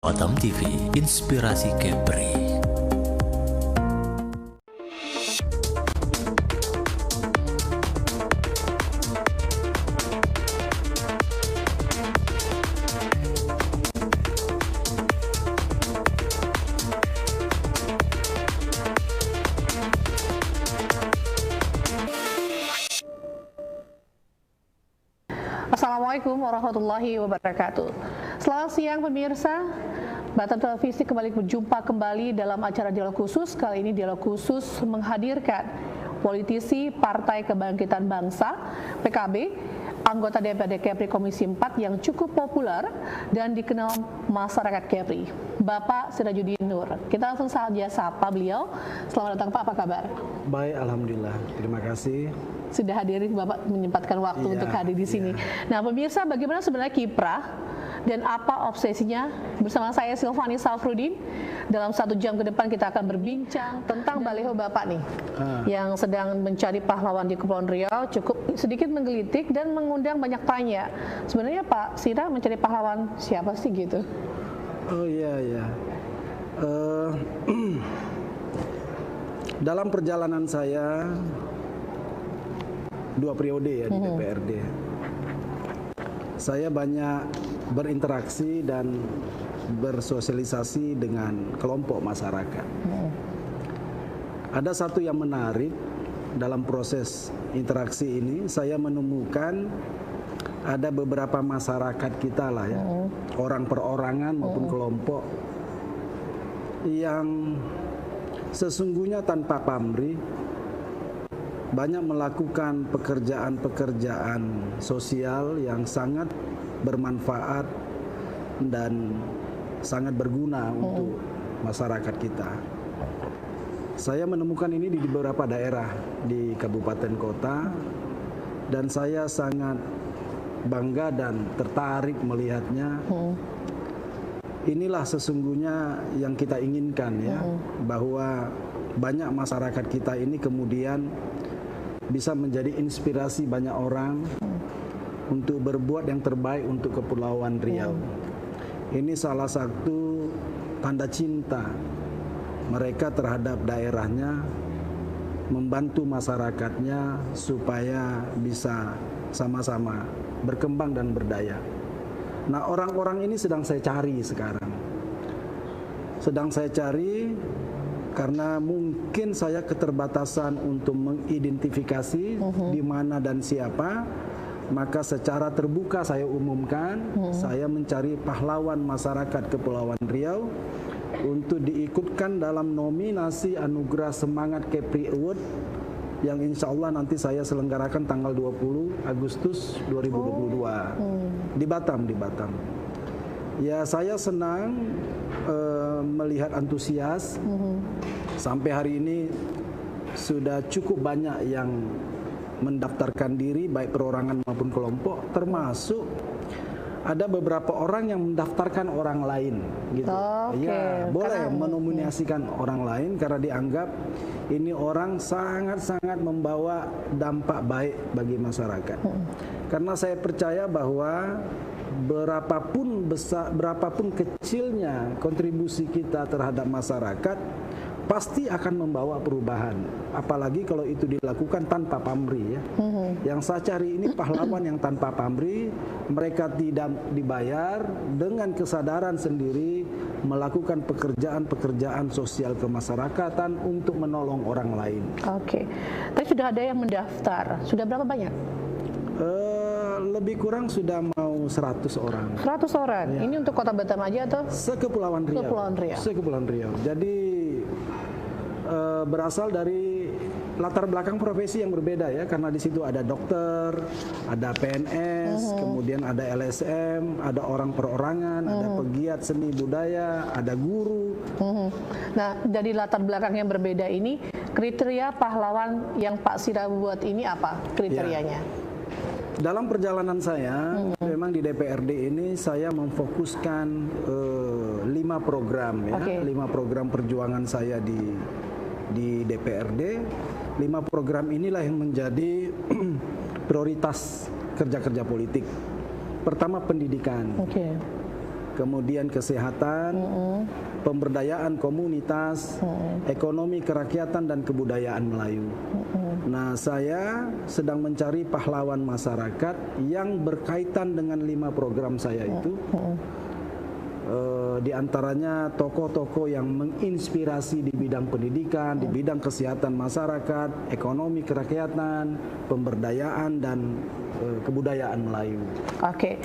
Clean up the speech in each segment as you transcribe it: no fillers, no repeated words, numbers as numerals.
Otam TV, Inspirasi Kepri. Assalamualaikum warahmatullahi wabarakatuh. Selamat siang pemirsa. Batam Televisi kembali berjumpa kembali dalam acara dialog khusus. Kali ini dialog khusus menghadirkan politisi Partai Kebangkitan Bangsa (PKB), anggota DPRD Kepri Komisi 4 yang cukup populer dan dikenal masyarakat Kepri, Bapak Sirajuddin Nur. Kita langsung saja sapa beliau. Selamat datang Pak, apa kabar? Baik, alhamdulillah. Terima kasih. Sudah hadir, Bapak menyempatkan waktu untuk hadir di sini. Nah, pemirsa, bagaimana sebenarnya kiprah dan apa obsesinya? Bersama saya Silvani Safrudin. Dalam 1 jam ke depan kita akan berbincang tentang baliho Bapak nih, yang sedang mencari pahlawan di Kepulauan Riau. Cukup sedikit menggelitik dan mengundang banyak tanya. Sebenarnya Pak Sira mencari pahlawan siapa sih gitu? Oh iya. Dalam perjalanan saya 2 periode ya di DPRD, saya banyak berinteraksi dan bersosialisasi dengan kelompok masyarakat. Ada satu yang menarik dalam proses interaksi ini, saya menemukan ada beberapa masyarakat kita lah ya, orang perorangan maupun kelompok yang sesungguhnya tanpa pamrih banyak melakukan pekerjaan-pekerjaan sosial yang sangat bermanfaat dan sangat berguna untuk masyarakat kita. Saya menemukan ini di beberapa daerah di kabupaten kota, dan saya sangat bangga dan tertarik melihatnya. Inilah sesungguhnya yang kita inginkan ya, bahwa banyak masyarakat kita ini kemudian bisa menjadi inspirasi banyak orang untuk berbuat yang terbaik untuk Kepulauan Riau. Ini salah satu tanda cinta mereka terhadap daerahnya, membantu masyarakatnya supaya bisa sama-sama berkembang dan berdaya. Nah, orang-orang ini sedang saya cari sekarang. Sedang saya cari karena mungkin saya keterbatasan untuk mengidentifikasi di mana dan siapa, maka secara terbuka saya umumkan, saya mencari pahlawan masyarakat Kepulauan Riau untuk diikutkan dalam nominasi Anugerah Semangat Kepri Award yang insya Allah nanti saya selenggarakan tanggal 20 Agustus 2022 di Batam. Ya, saya senang melihat antusias. Sampai hari ini sudah cukup banyak yang mendaftarkan diri, baik perorangan maupun kelompok, termasuk ada beberapa orang yang mendaftarkan orang lain gitu. Ya, boleh menominasikan orang lain karena dianggap ini orang sangat-sangat membawa dampak baik bagi masyarakat. Karena saya percaya bahwa berapapun kecilnya kontribusi kita terhadap masyarakat pasti akan membawa perubahan, apalagi kalau itu dilakukan tanpa pamrih ya. Yang saya cari ini pahlawan yang tanpa pamrih, mereka tidak dibayar, dengan kesadaran sendiri melakukan pekerjaan-pekerjaan sosial kemasyarakatan untuk menolong orang lain. Oke. Tapi sudah ada yang mendaftar. Sudah berapa banyak? Lebih kurang sudah mau 100 orang. 100 orang. Ya. Ini untuk Kota Batam aja atau Sekepulauan Riau? Sekepulauan Riau. Jadi berasal dari latar belakang profesi yang berbeda ya, karena di situ ada dokter, ada PNS, kemudian ada LSM, ada orang perorangan, ada pegiat seni budaya, ada guru. Nah, dari latar belakang yang berbeda ini, kriteria pahlawan yang Pak Sira buat ini apa kriterianya? Ya. Dalam perjalanan saya, memang di DPRD ini saya memfokuskan 5 program ya, 5 program perjuangan saya di DPRD. 5 program inilah yang menjadi prioritas kerja-kerja politik. Pertama, pendidikan. kemudian kesehatan, pemberdayaan komunitas, ekonomi kerakyatan dan kebudayaan Melayu. Nah, saya sedang mencari pahlawan masyarakat yang berkaitan dengan 5 program saya itu. Di antaranya tokoh-tokoh yang menginspirasi di bidang pendidikan, di bidang kesehatan masyarakat, ekonomi kerakyatan, pemberdayaan dan kebudayaan Melayu. Oke.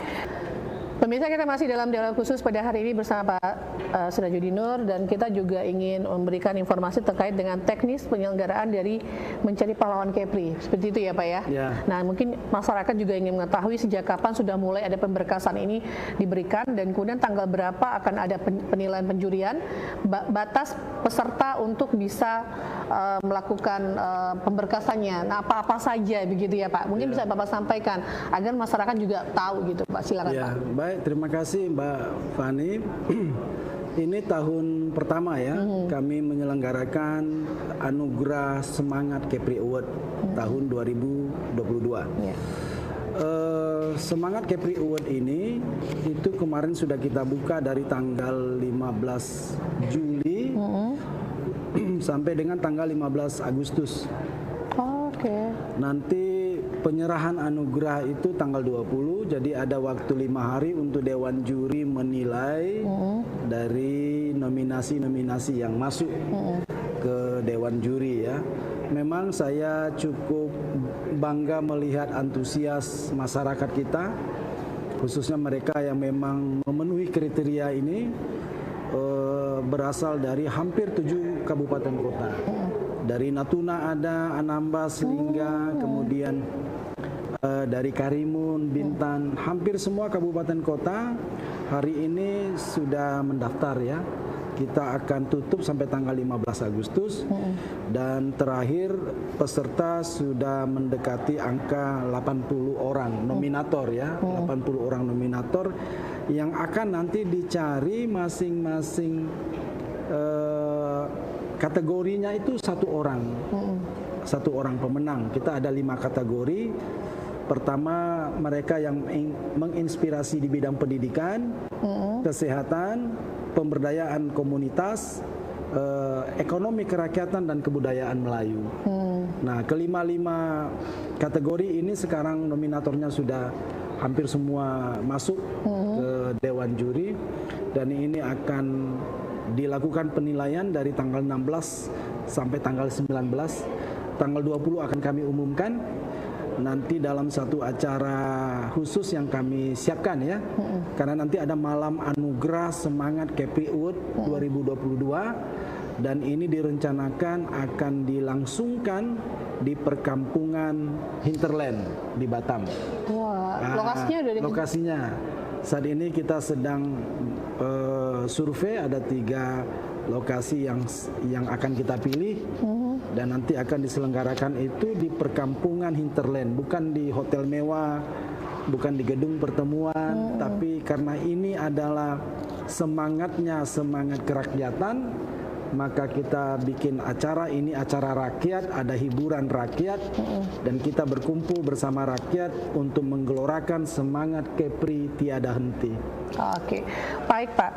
Pemirsa, kita masih dalam dialog khusus pada hari ini bersama Pak Sirajudin dan kita juga ingin memberikan informasi terkait dengan teknis penyelenggaraan dari mencari pahlawan Kepri. Seperti itu ya Pak ya? Ya. Nah, mungkin masyarakat juga ingin mengetahui sejak kapan sudah mulai ada pemberkasan ini diberikan dan kemudian tanggal berapa akan ada penilaian penjurian, batas peserta untuk bisa melakukan pemberkasannya. Nah, apa-apa saja begitu ya Pak? Mungkin bisa Bapak sampaikan agar masyarakat juga tahu gitu Pak. Silakan Ya, Pak. baik, terima kasih Mbak Fani. Ini tahun pertama ya kami menyelenggarakan Anugerah Semangat Kepri Award tahun 2022. Ya. Semangat Kepri Award ini itu kemarin sudah kita buka dari tanggal 15 Juli sampai dengan tanggal 15 Agustus. Oke. Nanti penyerahan anugerah itu tanggal 20, jadi ada waktu 5 hari untuk Dewan Juri menilai dari nominasi-nominasi yang masuk ke Dewan Juri ya. Memang saya cukup bangga melihat antusias masyarakat kita, khususnya mereka yang memang memenuhi kriteria ini, berasal dari hampir 7 kabupaten kota. Dari Natuna ada, Anambas, Lingga, kemudian dari Karimun, Bintan, hampir semua kabupaten kota hari ini sudah mendaftar ya. Kita akan tutup sampai tanggal 15 Agustus dan terakhir peserta sudah mendekati angka 80 orang nominator ya, 80 orang nominator yang akan nanti dicari masing-masing kategorinya itu satu orang pemenang. Kita ada 5 kategori. Pertama, mereka yang menginspirasi di bidang pendidikan, kesehatan, pemberdayaan komunitas, ekonomi kerakyatan dan kebudayaan Melayu. Nah, kelima-lima kategori ini sekarang nominatornya sudah hampir semua masuk ke Dewan Juri dan ini akan dilakukan penilaian dari tanggal 16 sampai tanggal 19. Tanggal 20 akan kami umumkan nanti dalam satu acara khusus yang kami siapkan ya. Karena nanti ada malam anugerah Semangat Kepri Award 2022 dan ini direncanakan akan dilangsungkan di perkampungan Hinterland di Batam. Wah, lokasinya udah di... Lokasinya saat ini kita sedang survei, ada 3 lokasi yang akan kita pilih dan nanti akan diselenggarakan itu di perkampungan Hinterland, bukan di hotel mewah, bukan di gedung pertemuan, tapi karena ini adalah semangat kerakyatan, maka kita bikin acara ini, acara rakyat, ada hiburan rakyat dan kita berkumpul bersama rakyat untuk menggelorakan semangat Kepri tiada henti. Oke, baik Pak.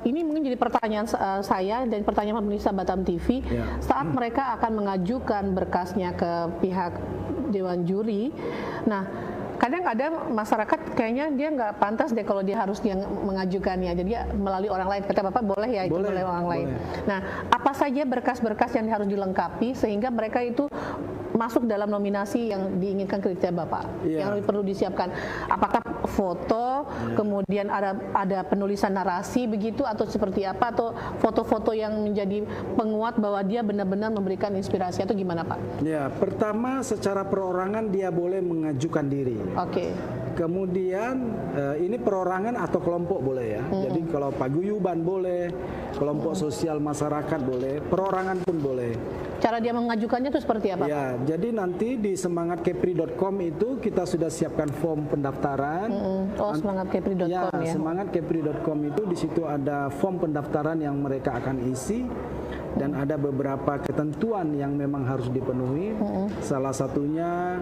Ini mungkin jadi pertanyaan saya dan pertanyaan pemirsa Batam TV. Ya. Saat mereka akan mengajukan berkasnya ke pihak Dewan Juri, nah kadang-kadang masyarakat kayaknya dia nggak pantas deh kalau dia harus yang mengajukannya, jadi dia melalui orang lain. Kata Bapak boleh ya itu melalui orang lain. Nah, apa saja berkas-berkas yang harus dilengkapi sehingga mereka itu masuk dalam nominasi yang diinginkan kriteria Bapak, yang perlu disiapkan? Apakah foto, kemudian ada penulisan narasi begitu atau seperti apa, atau foto-foto yang menjadi penguat bahwa dia benar-benar memberikan inspirasi atau gimana Pak? Ya, pertama secara perorangan dia boleh mengajukan diri. Oke. Kemudian ini perorangan atau kelompok boleh ya. Jadi kalau paguyuban boleh, kelompok sosial masyarakat boleh, perorangan pun boleh. Cara dia mengajukannya itu seperti apa? Ya, jadi nanti di semangatkepri.com itu kita sudah siapkan form pendaftaran. Oh, semangatkepri.com ya. Semangatkepri.com itu di situ ada form pendaftaran yang mereka akan isi dan ada beberapa ketentuan yang memang harus dipenuhi. Salah satunya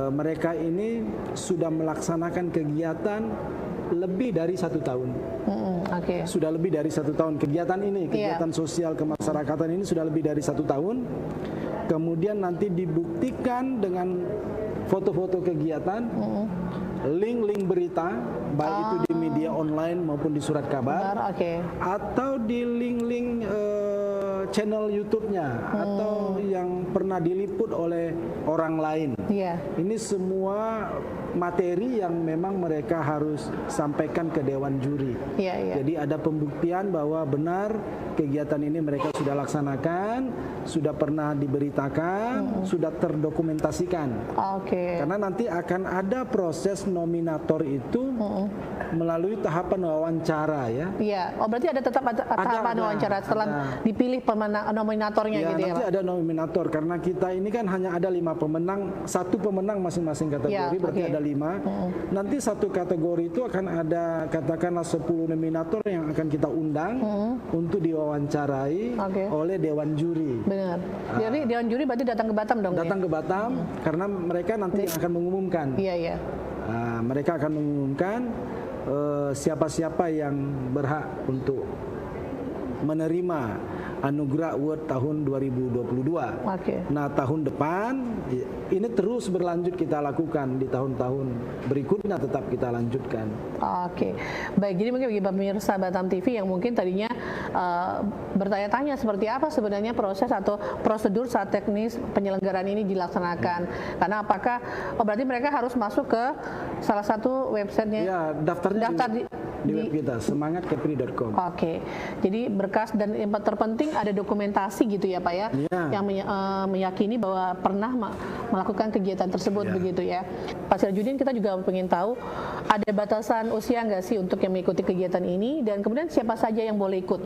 mereka ini sudah melaksanakan kegiatan lebih dari 1 tahun. Oke. Sudah lebih dari 1 tahun kegiatan ini, kegiatan sosial kemasyarakatan ini sudah lebih dari 1 tahun. Kemudian nanti dibuktikan dengan foto-foto kegiatan, link-link berita, baik itu di media online maupun di surat kabar, atau di link-link channel YouTube-nya, atau yang pernah diliput oleh orang lain. Ini semua materi yang memang mereka harus sampaikan ke Dewan Juri. Jadi ada pembuktian bahwa benar kegiatan ini mereka sudah laksanakan, sudah pernah diberitakan, sudah terdokumentasikan. Karena nanti akan ada proses nominator itu melalui tahapan wawancara, ya. Oh, berarti ada tetap tahapan wawancara setelah dipilih nominatornya, gitu ya, nanti ada nominator karena kita ini kan hanya ada 5 pemenang, 1 pemenang masing-masing kategori, berarti ada 5. Nanti satu kategori itu akan ada katakanlah 10 nominator yang akan kita undang untuk diwawancarai oleh Dewan Juri. Benar. Jadi Dewan Juri berarti datang ke Batam dong? Datang ke Batam karena mereka nanti akan mengumumkan. Mereka akan mengumumkan siapa-siapa yang berhak untuk menerima Anugerah Award tahun 2022. Nah, tahun depan ini terus berlanjut kita lakukan, di tahun-tahun berikutnya tetap kita lanjutkan. Baik, jadi mungkin bagi pemirsa Batam TV yang mungkin tadinya bertanya-tanya seperti apa sebenarnya proses atau prosedur saat teknis penyelenggaraan ini dilaksanakan. Karena apakah berarti mereka harus masuk ke salah satu websitenya? Ya, daftarnya di web kita, semangatkepri.com. Jadi berkas dan yang terpenting ada dokumentasi gitu ya, Pak, ya, yang meyakini bahwa pernah melakukan kegiatan tersebut, begitu ya. Pak Sirajudin, kita juga ingin tahu ada batasan usia nggak sih untuk yang mengikuti kegiatan ini, dan kemudian siapa saja yang boleh ikut?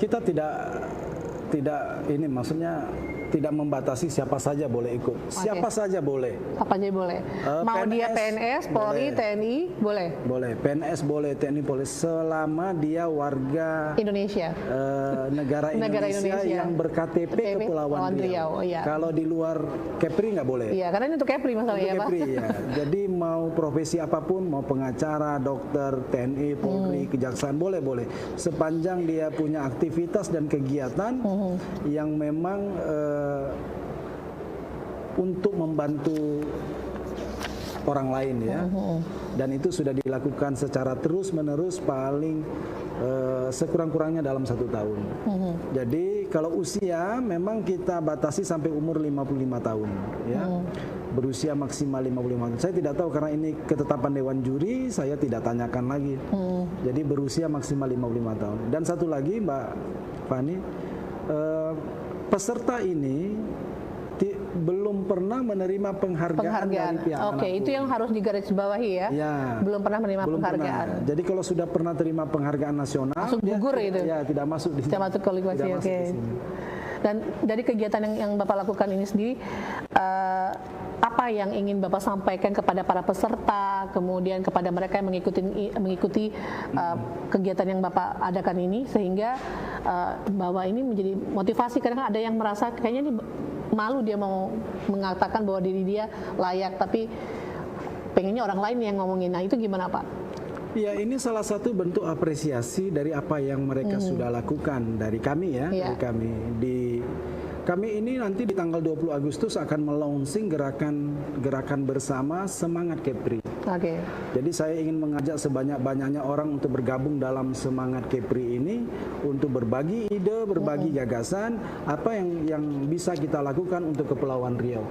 Kita tidak ini maksudnya tidak membatasi siapa saja boleh ikut. Siapa saja boleh. Apa aja boleh. Mau PNS, dia PNS, Polri, TNI, boleh. Boleh. PNS boleh, TNI boleh, selama dia warga Indonesia. Negara Indonesia yang berKTP Kepulauan Riau. Kalau di luar Kepri nggak boleh. Karena ini untuk Kepri masalahnya, Pak. Jadi mau profesi apapun, mau pengacara, dokter, TNI, Polri, Kejaksaan, boleh. Sepanjang dia punya aktivitas dan kegiatan yang memang untuk membantu orang lain, ya. Dan itu sudah dilakukan secara terus-menerus paling sekurang-kurangnya dalam 1 tahun. Jadi kalau usia memang kita batasi sampai umur 55 tahun, ya. Berusia maksimal 55 tahun. Saya tidak tahu karena ini ketetapan Dewan Juri, saya tidak tanyakan lagi. Jadi berusia maksimal 55 tahun. Dan satu lagi, Mbak Fani, peserta ini belum pernah menerima penghargaan dari pihak manapun. Itu yang harus digarisbawahi, ya. Belum pernah menerima penghargaan. Jadi kalau sudah pernah terima penghargaan nasional, langsung gugur itu. Tidak masuk di sini. Tidak masuk kualifikasi. Dan dari kegiatan yang Bapak lakukan ini sendiri, apa yang ingin Bapak sampaikan kepada para peserta, kemudian kepada mereka yang mengikuti kegiatan yang Bapak adakan ini, sehingga bahwa ini menjadi motivasi? Karena ada yang merasa kayaknya ini malu, dia mau mengatakan bahwa diri dia layak, tapi pengennya orang lain yang ngomongin. Nah, itu gimana, Pak? Ini salah satu bentuk apresiasi dari apa yang mereka sudah lakukan dari kami, ya. Dari kami ini nanti di tanggal 20 Agustus akan melaunching gerakan bersama Semangat Kepri. Jadi saya ingin mengajak sebanyak-banyaknya orang untuk bergabung dalam Semangat Kepri ini, untuk berbagi ide, berbagi gagasan, apa yang bisa kita lakukan untuk Kepulauan Riau.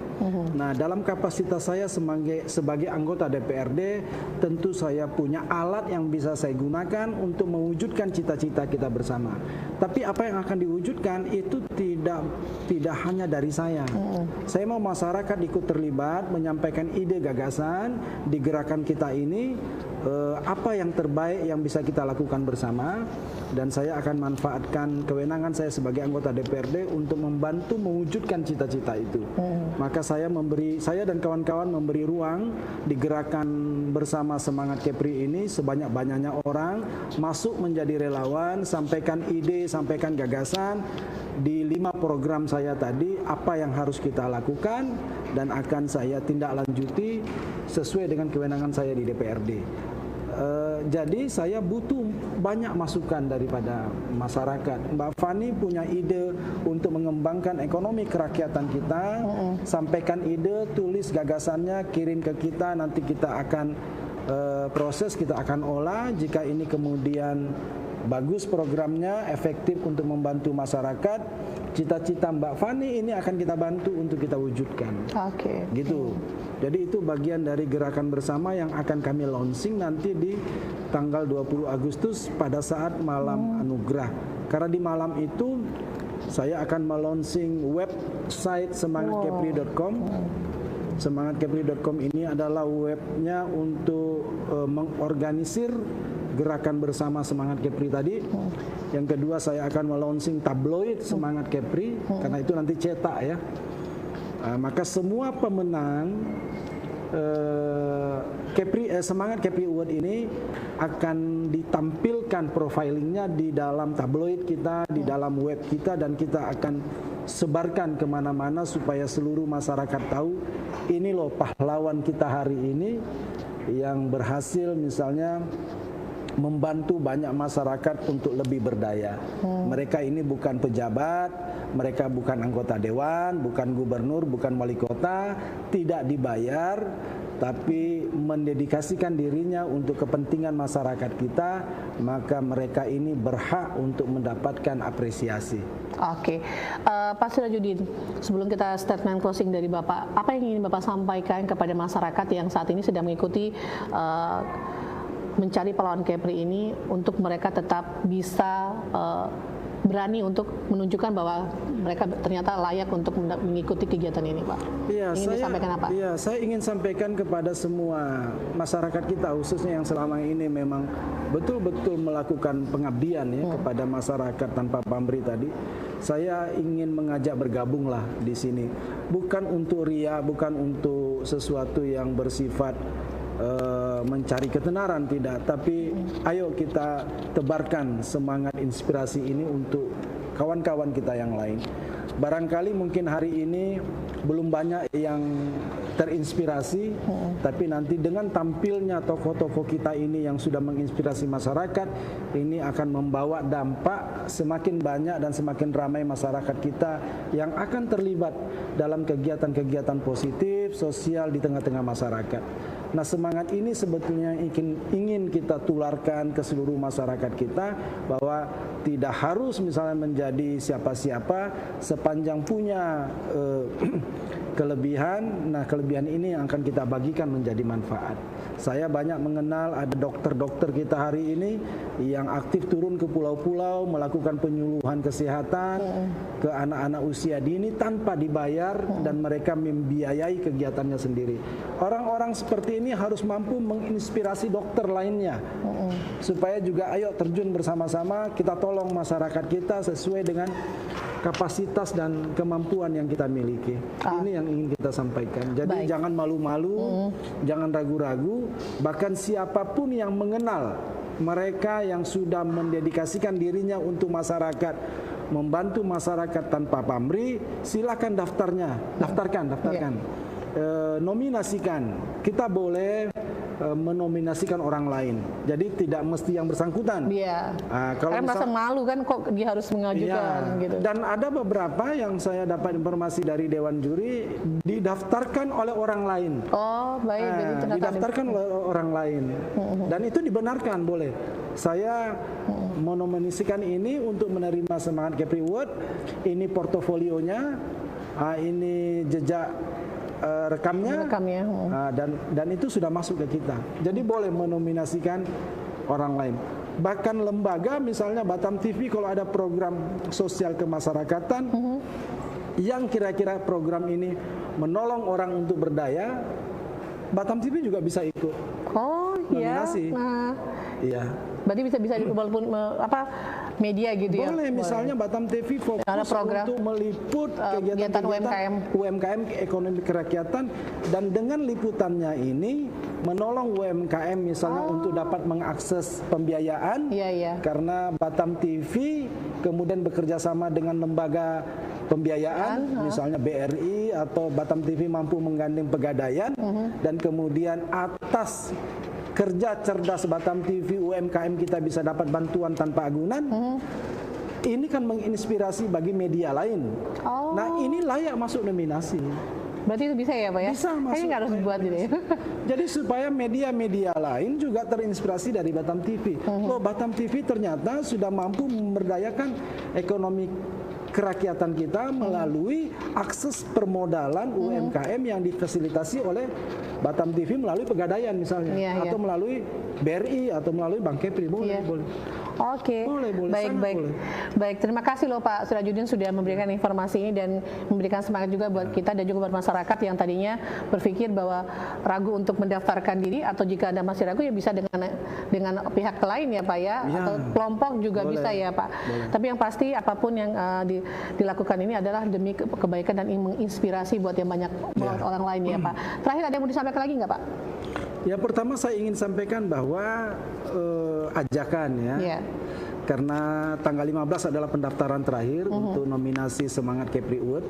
Nah, dalam kapasitas saya sebagai anggota DPRD, tentu saya punya alat yang bisa saya gunakan untuk mewujudkan cita-cita kita bersama. Tapi apa yang akan diwujudkan itu tidak hanya dari saya. Saya mau masyarakat ikut terlibat, menyampaikan ide gagasan di gerakan kita ini, apa yang terbaik yang bisa kita lakukan bersama, dan saya akan manfaatkan kewenangan saya sebagai anggota DPRD untuk membantu mewujudkan cita-cita itu. Maka saya dan kawan-kawan memberi ruang di gerakan bersama Semangat Kepri ini, sebanyak-banyaknya orang masuk menjadi relawan, sampaikan ide, sampaikan gagasan di 5 program saya tadi, apa yang harus kita lakukan dan akan saya tindak lanjuti sesuai dengan kewenangan saya di DPRD. Jadi saya butuh banyak masukan daripada masyarakat. Mbak Fani punya ide untuk mengembangkan ekonomi kerakyatan kita, sampaikan ide, tulis gagasannya, kirim ke kita, nanti kita akan proses, kita akan olah. Jika ini kemudian bagus programnya, efektif untuk membantu masyarakat, cita-cita Mbak Fani ini akan kita bantu untuk kita wujudkan. Oke. Gitu. Jadi itu bagian dari gerakan bersama yang akan kami launching nanti di tanggal 20 Agustus pada saat malam anugerah. Karena di malam itu saya akan melaunching website semangatkepri.com. Semangatkepri.com ini adalah webnya untuk mengorganisir gerakan bersama Semangat Kepri tadi. Yang kedua, saya akan melaunching tabloid Semangat Kepri, karena itu nanti cetak ya. Maka semua pemenang Semangat Kepri Award ini akan ditampilkan profilingnya di dalam tabloid kita, di dalam web kita, dan kita akan sebarkan kemana-mana supaya seluruh masyarakat tahu ini loh pahlawan kita hari ini yang berhasil misalnya membantu banyak masyarakat untuk lebih berdaya. Mereka ini bukan pejabat, mereka bukan anggota dewan, bukan gubernur, bukan wali kota, tidak dibayar, tapi mendedikasikan dirinya untuk kepentingan masyarakat kita, maka mereka ini berhak untuk mendapatkan apresiasi. Oke, Pak Sirajudin, sebelum kita statement closing dari Bapak, apa yang ingin Bapak sampaikan kepada masyarakat yang saat ini sedang mengikuti mencari pahlawan Kepri ini, untuk mereka tetap bisa berani untuk menunjukkan bahwa mereka ternyata layak untuk mengikuti kegiatan ini, Pak? Iya, ingin disampaikan apa? Iya, saya ingin sampaikan kepada semua masyarakat kita, khususnya yang selama ini memang betul-betul melakukan pengabdian ya kepada masyarakat tanpa pamrih tadi. Saya ingin mengajak bergabunglah di sini, bukan untuk ria, bukan untuk sesuatu yang bersifat mencari ketenaran, tidak, tapi ayo kita tebarkan semangat inspirasi ini untuk kawan-kawan kita yang lain. Barangkali mungkin hari ini belum banyak yang terinspirasi, tapi nanti dengan tampilnya tokoh-tokoh kita ini yang sudah menginspirasi masyarakat, ini akan membawa dampak semakin banyak dan semakin ramai masyarakat kita yang akan terlibat dalam kegiatan-kegiatan positif sosial di tengah-tengah masyarakat. Nah, semangat ini sebetulnya ingin kita tularkan ke seluruh masyarakat kita, bahwa tidak harus misalnya menjadi siapa-siapa sepanjang punya kelebihan. Nah, kelebihan ini yang akan kita bagikan menjadi manfaat. Saya banyak mengenal ada dokter-dokter kita hari ini yang aktif turun ke pulau-pulau melakukan penyuluhan kesehatan ke anak-anak usia dini tanpa dibayar, dan mereka membiayai kegiatannya sendiri. Orang-orang seperti ini harus mampu menginspirasi dokter lainnya, supaya juga ayo terjun bersama-sama, kita tolong masyarakat kita sesuai dengan kapasitas dan kemampuan yang kita miliki. Ini yang ingin kita sampaikan. Jadi jangan malu-malu, jangan ragu-ragu, bahkan siapapun yang mengenal mereka yang sudah mendedikasikan dirinya untuk masyarakat, membantu masyarakat tanpa pamrih, silakan daftarkan. Nominasikan. Kita boleh menominasikan orang lain. Jadi tidak mesti yang bersangkutan. Iya. Kalau merasa malu kan, kok dia harus mengajukan gitu. Dan ada beberapa yang saya dapat informasi dari Dewan Juri didaftarkan oleh orang lain. Oh, baik. Didaftarkan oleh orang lain. Dan itu dibenarkan, boleh. Saya menominasikan ini untuk menerima Semangat Kepri Award. Ini portofolionya, ini jejak rekamnya. Dan itu sudah masuk ke kita. Jadi boleh menominasikan orang lain. Bahkan lembaga, misalnya Batam TV, kalau ada program sosial kemasyarakatan yang kira-kira program ini menolong orang untuk berdaya, Batam TV juga bisa ikut. Oh, nominasi. Nah, Iya. berarti bisa walaupun media gitu ya. Boleh, misalnya Batam TV fokus ada program, untuk meliput kegiatan UMKM ekonomi kerakyatan, dan dengan liputannya ini menolong UMKM misalnya untuk dapat mengakses pembiayaan. Karena Batam TV kemudian bekerja sama dengan lembaga pembiayaan, misalnya BRI atau Batam TV mampu menggandeng Pegadaian, dan kemudian atas kerja cerdas Batam TV UMKM kita bisa dapat bantuan tanpa agunan. Ini kan menginspirasi bagi media lain. Nah, ini layak masuk nominasi. Berarti itu bisa ya Pak ya? Bisa masuk. Kayaknya nggak harus dibuat gitu ya. Jadi supaya media-media lain juga terinspirasi dari Batam TV. Loh, Batam TV ternyata sudah mampu memberdayakan ekonomi kerakyatan kita melalui akses permodalan UMKM yang difasilitasi oleh Batam TV melalui Pegadaian misalnya, atau melalui BRI atau melalui Bank Kepri. Boleh. Oke, baik. Terima kasih loh Pak Sirajuddin sudah memberikan informasi ini dan memberikan semangat juga buat kita dan juga buat masyarakat yang tadinya berpikir bahwa ragu untuk mendaftarkan diri, atau jika Anda masih ragu ya bisa dengan pihak lain ya Pak ya, atau kelompok juga bisa ya Pak. Tapi yang pasti apapun yang dilakukan ini adalah demi kebaikan dan menginspirasi buat yang banyak orang lain ya Pak. Terakhir ada yang mau disampaikan lagi nggak Pak? Ya, pertama saya ingin sampaikan bahwa ajakan ya. Karena tanggal 15 adalah pendaftaran terakhir untuk nominasi Semangat Kepri Award.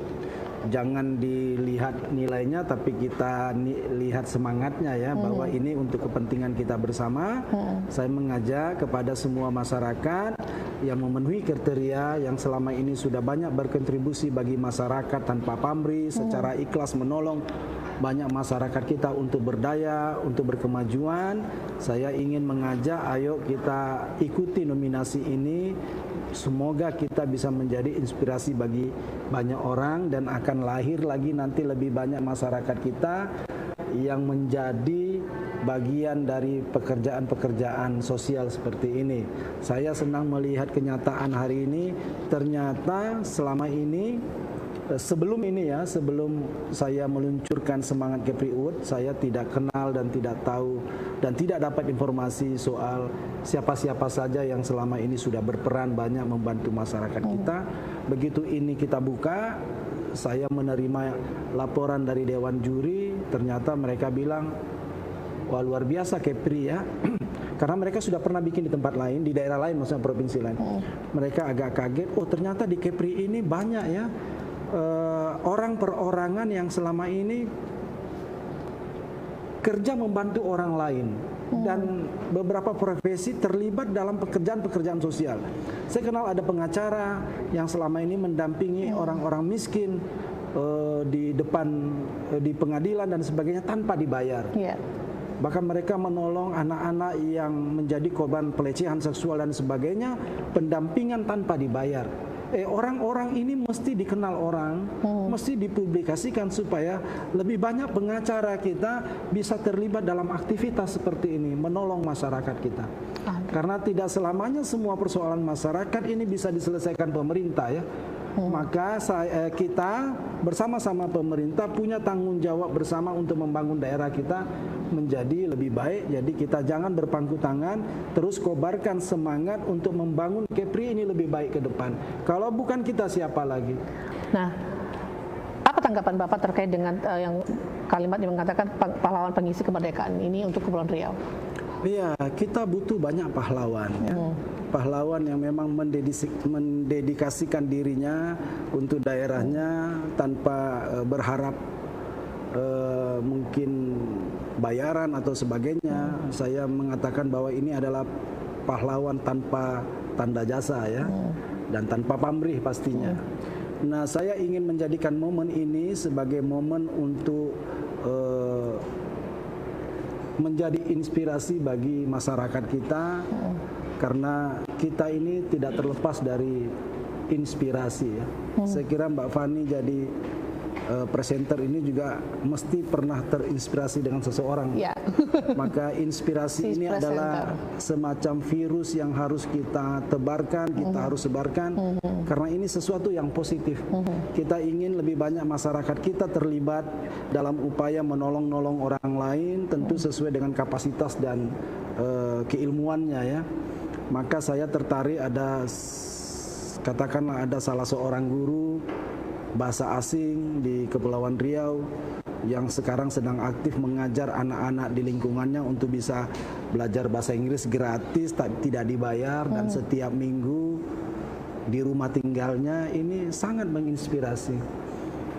Jangan dilihat nilainya, tapi kita lihat semangatnya ya, bahwa ini untuk kepentingan kita bersama. Saya mengajak kepada semua masyarakat yang memenuhi kriteria, yang selama ini sudah banyak berkontribusi bagi masyarakat tanpa pamrih, secara ikhlas menolong banyak masyarakat kita untuk berdaya, untuk berkemajuan. Saya ingin mengajak, ayo kita ikuti nominasi ini. Semoga kita bisa menjadi inspirasi bagi banyak orang, dan akan lahir lagi nanti lebih banyak masyarakat kita yang menjadi bagian dari pekerjaan-pekerjaan sosial seperti ini. Saya senang melihat kenyataan hari ini. Ternyata selama ini, sebelum saya meluncurkan Semangat Kepri Award, saya tidak kenal dan tidak tahu dan tidak dapat informasi soal siapa-siapa saja yang selama ini sudah berperan banyak membantu masyarakat kita. Begitu ini kita buka, saya menerima laporan dari Dewan Juri, ternyata mereka bilang, wah luar biasa Kepri ya. Karena mereka sudah pernah bikin di tempat lain, di daerah lain, maksudnya provinsi lain. Mereka agak kaget, oh ternyata di Kepri ini banyak ya orang perorangan yang selama ini kerja membantu orang lain, dan beberapa profesi terlibat dalam pekerjaan-pekerjaan sosial. Saya kenal ada pengacara yang selama ini mendampingi orang-orang miskin di depan di pengadilan dan sebagainya tanpa dibayar. Bahkan mereka menolong anak-anak yang menjadi korban pelecehan seksual dan sebagainya, pendampingan tanpa dibayar. Orang-orang ini mesti dikenal orang, mesti dipublikasikan supaya lebih banyak pengacara kita bisa terlibat dalam aktivitas seperti ini, menolong masyarakat kita. Karena tidak selamanya semua persoalan masyarakat ini bisa diselesaikan pemerintah ya. Maka kita bersama-sama pemerintah punya tanggung jawab bersama untuk membangun daerah kita menjadi lebih baik. Jadi kita jangan berpangku tangan, terus kobarkan semangat untuk membangun Kepri ini lebih baik ke depan. Kalau bukan kita, siapa lagi? Nah, apa tanggapan Bapak terkait dengan yang kalimat yang mengatakan pahlawan pengisi kemerdekaan ini untuk Kepulauan Riau? Iya, kita butuh banyak pahlawan ya. Pahlawan yang memang mendedikasikan dirinya untuk daerahnya tanpa berharap mungkin bayaran atau sebagainya. Saya mengatakan bahwa ini adalah pahlawan tanpa tanda jasa ya, dan tanpa pamrih pastinya. Nah, saya ingin menjadikan momen ini sebagai momen untuk menjadi inspirasi bagi masyarakat kita, karena kita ini tidak terlepas dari inspirasi ya. Saya kira Mbak Fani jadi presenter ini juga mesti pernah terinspirasi dengan seseorang. Ya. Maka inspirasi ini adalah semacam virus yang harus kita tebarkan, kita harus sebarkan, karena ini sesuatu yang positif. Kita ingin lebih banyak masyarakat kita terlibat dalam upaya menolong-nolong orang lain, tentu sesuai dengan kapasitas dan keilmuannya ya. Maka saya tertarik katakanlah ada salah seorang guru bahasa asing di Kepulauan Riau yang sekarang sedang aktif mengajar anak-anak di lingkungannya untuk bisa belajar bahasa Inggris gratis, tidak dibayar, dan setiap minggu di rumah tinggalnya. Ini sangat menginspirasi.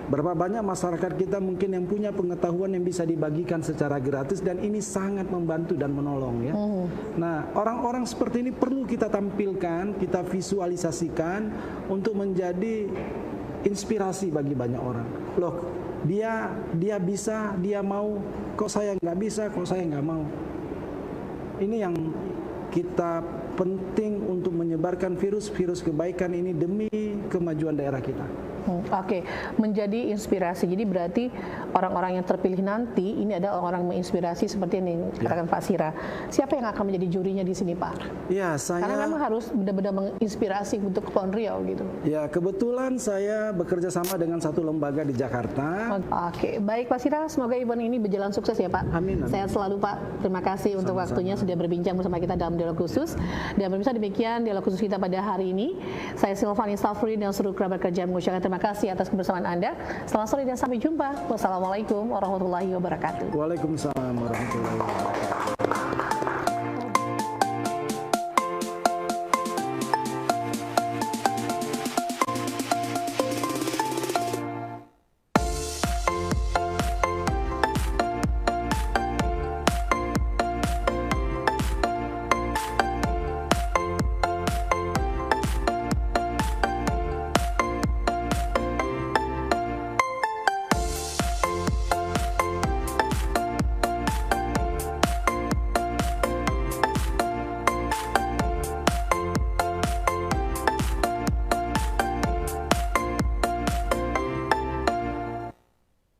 Berapa banyak masyarakat kita mungkin yang punya pengetahuan yang bisa dibagikan secara gratis, dan ini sangat membantu dan menolong ya. Nah, orang-orang seperti ini perlu kita tampilkan, kita visualisasikan untuk menjadi inspirasi bagi banyak orang. Loh, dia bisa, dia mau, kok saya nggak bisa, kok saya nggak mau. Ini yang kita penting untuk menyebarkan virus-virus kebaikan ini demi kemajuan daerah kita. Oke, menjadi inspirasi. Jadi berarti orang-orang yang terpilih nanti ini adalah orang menginspirasi seperti yang dikatakan Pak Sira. Siapa yang akan menjadi jurinya di sini, Pak? Ya, karena memang harus benar-benar menginspirasi untuk Kepulauan Riau gitu. Ya, kebetulan saya bekerja sama dengan satu lembaga di Jakarta. Oke, baik Pak Sira, semoga event ini berjalan sukses ya Pak. Amin. Sehat selalu Pak. Terima kasih untuk waktunya sudah berbincang bersama kita dalam dialog khusus. Dan pemirsa, demikian dialog khusus kita pada hari ini. Saya Silvani Safri dan seluruh kerabat kerja mengucapkan terima kasih atas kebersamaan Anda. Selamat sore dan sampai jumpa. Wassalamualaikum warahmatullahi wabarakatuh. Waalaikumsalam warahmatullahi wabarakatuh.